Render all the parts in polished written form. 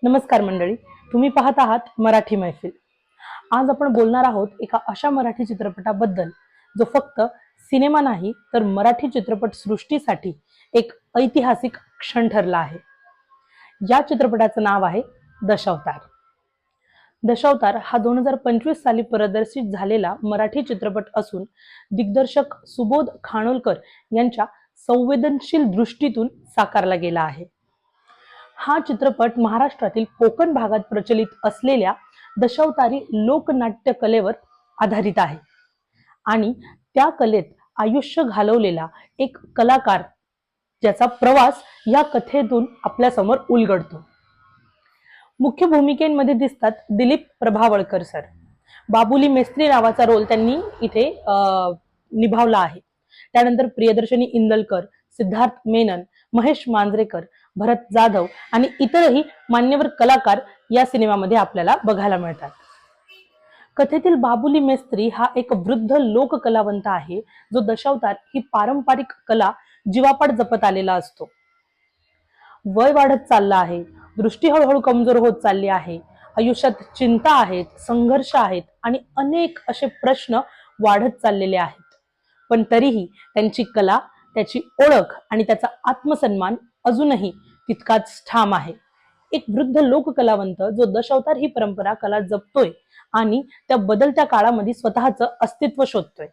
नमस्कार मंडळी, तुम्ही पाहत आहात मराठी मैफिल। आज आपण बोलणार आहोत एका अशा मराठी चित्रपटाबद्दल जो फक्त सिनेमा नाही तर मराठी चित्रपट सृष्टीसाठी एक ऐतिहासिक क्षण ठरला आहे। या चित्रपटाचं नाव आहे दशावतार। दशावतार हा 2025 साली प्रदर्शित झालेला मराठी चित्रपट असून दिग्दर्शक सुबोध खानोलकर यांच्या संवेदनशील दृष्टीतून साकारला गेला आहे। हा चित्रपट महाराष्ट्रातील कोकण भागात प्रचलित असलेल्या दशावतारी लोकनाट्य कलेवर आधारित आहे आणि त्या कलेत आयुष्य घालवलेला एक कलाकार ज्याचा प्रवास या कथेतून आपल्या समोर उलगडतो। मुख्य भूमिकेमध्ये दिसतात दिलीप प्रभावळकर सर। बाबुली मेस्त्री नावाचा रोल त्यांनी इथे निभावला आहे। त्यानंतर प्रियदर्शनी इंदलकर, सिद्धार्थ मेनन, महेश मांजरेकर, भरत जाधव आणि इतरही मान्यवर कलाकार या सिनेमामध्ये आपल्याला बघायला मिळतात। कथेतील बाबुली मेस्त्री हा एक वृद्ध लोककलावंत आहे जो दशावतार ही पारंपरिक कला जीवापाड जपत आलेला असतो। वय वाढत चालला आहे, दृष्टी हळूहळू कमजोर होत चालली आहे, आयुष्यात चिंता आहेत, संघर्ष आहेत आणि अनेक असे प्रश्न वाढत चाललेले आहेत, पण तरीही त्यांची कला, त्याची ओळख आणि त्याचा आत्मसन्मान अजूनही तितकाच ठाम आहे। एक वृद्ध लोककलावंत जो दशावतार ही परंपरा कला जपतोय आणि त्या बदलत्या काळामध्ये स्वतःचं अस्तित्व शोधतोय।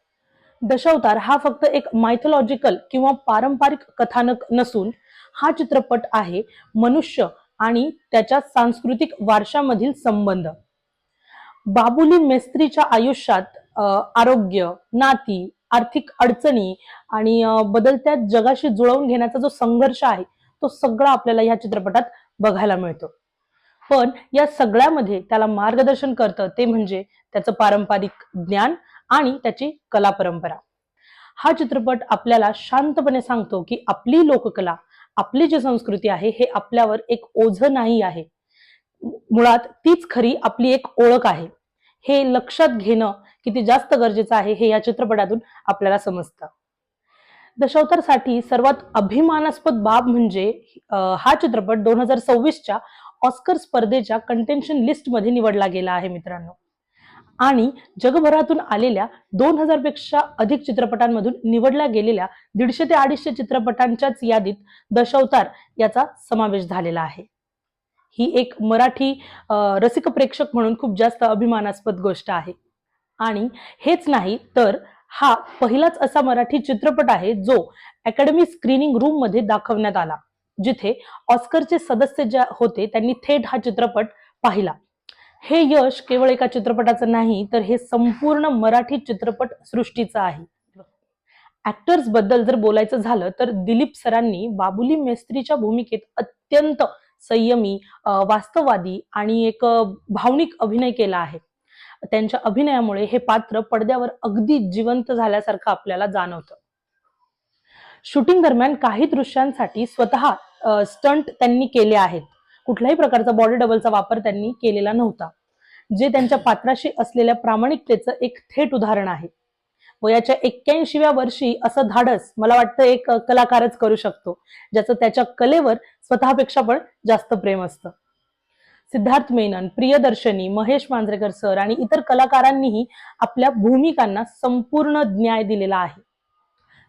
दशावतार हा फक्त एक मायथॉलॉजिकल किंवा पारंपरिक कथानक नसून हा चित्रपट आहे मनुष्य आणि त्याच्या सांस्कृतिक वारशामधील संबंध। बाबुली मेस्त्रीच्या आयुष्यात आरोग्य, नाती, आर्थिक अडचणी आणि बदलत्या जगाशी जुळवून घेण्याचा जो संघर्ष आहे तो सगळा आपल्याला या चित्रपटात बघायला मिळतो। पण या सगळ्यामध्ये त्याला मार्गदर्शन करतं ते म्हणजे त्याचं पारंपरिक ज्ञान आणि त्याची कला परंपरा। हा चित्रपट आपल्याला शांतपणे सांगतो की आपली लोककला, आपली जी संस्कृती आहे हे आपल्यावर एक ओझं नाही आहे, मुळात तीच खरी आपली एक ओळख आहे। हे लक्षात घेणं किती जास्त गरजेचं आहे हे या चित्रपटातून आपल्याला समजतं। दशावतारसाठी सर्वात अभिमानास्पद बाब म्हणजे हा चित्रपट 2026च्या ऑस्कर स्पर्धेच्या कंटेन्शन लिस्ट मध्ये निवडला गेला आहे मित्रांनो। आणि जगभरातून आलेल्या 2000 पेक्षा अधिक चित्रपटांमधून निवडल्या गेलेल्या 150 ते 250 चित्रपटांच्याच यादीत दशावतार याचा समावेश झालेला आहे। ही एक मराठी रसिक प्रेक्षक म्हणून खूप जास्त अभिमानास्पद गोष्ट आहे। आणि हेच नाही तर हा पहिलाच असा मराठी चित्रपट आहे जो अकॅडमी स्क्रीनिंग रूम मध्ये दाखवण्यात आला, जिथे ऑस्करचे सदस्य जे होते त्यांनी थेट हा चित्रपट पाहिला। हे यश केवळ एका चित्रपटाचं नाही तर हे संपूर्ण मराठी चित्रपट सृष्टीचं आहे। ऍक्टर्स बद्दल जर बोलायचं झालं तर दिलीप सरांनी बाबुली मेस्त्रीच्या भूमिकेत अत्यंत संयमी, वास्तववादी आणि एक भावनिक अभिनय केला आहे। त्यांच्या अभिनयामुळे हे पात्र पडद्यावर अगदी जिवंत झाल्यासारखं आपल्याला जाणवतं। शूटिंग दरम्यान काही दृश्यांसाठी स्वतः स्टंट त्यांनी केले आहेत। कुठल्याही प्रकारचा बॉडी डबलचा वापर त्यांनी केलेला नव्हता, जे त्यांच्या पात्राशी असलेल्या प्रामाणिकतेचं एक थेट उदाहरण आहे। वयाच्या 81व्या वर्षी असं धाडस मला वाटतं एक कलाकारच करू शकतो, ज्याचं त्याच्या कलेवर स्वतःपेक्षा पण जास्त प्रेम असतं। सिद्धार्थ मेनन, प्रियदर्शनी, महेश मांजरेकर सर आणि इतर कलाकारांनीही आपल्या भूमिकांना संपूर्ण न्याय दिलेला आहे।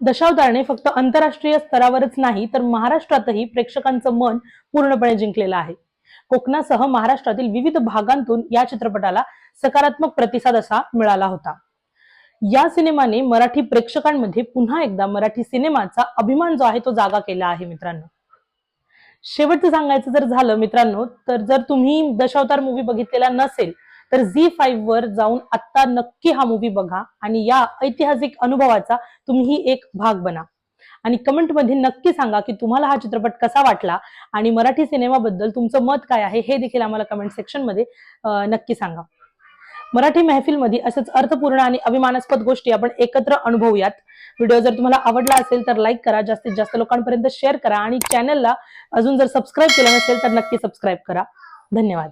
दशावतारने फक्त आंतरराष्ट्रीय स्तरावरच नाही तर महाराष्ट्रातही प्रेक्षकांचं मन पूर्णपणे जिंकलेलं आहे। कोकणासह महाराष्ट्रातील विविध भागांतून या चित्रपटाला सकारात्मक प्रतिसाद असा मिळाला होता। या सिनेमाने मराठी प्रेक्षकांमध्ये पुन्हा एकदा मराठी सिनेमाचा अभिमान जो आहे तो जागा केला आहे मित्रांनो। शेवटचं सांगायचं जर झालं मित्रांनो, तर जर तुम्ही दशावतार मूवी बघितलेला नसेल तर झी5 वर जाऊन आता नक्की हा मूवी बघा आणि या ऐतिहासिक अनुभवाचा तुम्ही एक भाग बना। आणि कमेंट मध्ये नक्की सांगा की तुम्हाला हा चित्रपट कसा वाटला आणि मराठी सिनेमाबद्दल तुमचं मत काय आहे हे देखील आम्हाला कमेंट सेक्शन मध्ये नक्की सांगा। मराठी महफिलमध्ये असंच अर्थपूर्ण आणि अभिमानास्पद गोष्टी आपण एकत्र अनुभवूयात। व्हिडिओ जर तुम्हाला आवडला असेल तर लाईक करा, जास्तीत जास्त लोकांपर्यंत शेअर करा आणि चॅनलला अजून जर सबस्क्राईब केलं नसेल तर नक्की सबस्क्राईब करा। धन्यवाद।